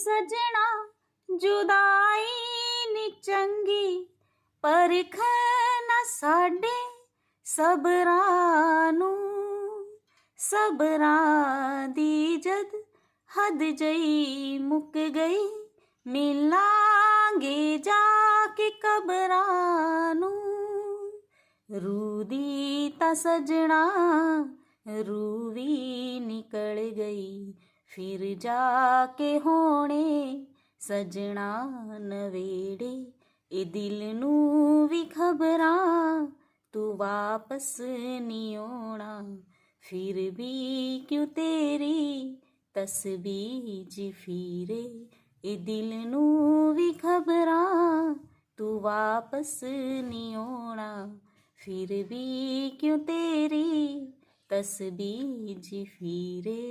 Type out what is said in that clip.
सजना जुदाई नी चंगी परख न साडे सबरां नूं सबरां दी जद हद जई मुक गई मिलांगे जाके कबरां नूं रूह दी तां सजना रूह भी निकल गई फिर जाके होने सजना नवेड़े ए दिल नू भी खबरां तू वापस नहीं आना फिर भी क्यों तेरी तस्बीह जी फिरे ए दिल नू भी खबरां तू वापस नहीं आना फिर भी क्यों तेरी तस्बीह जी फिरे।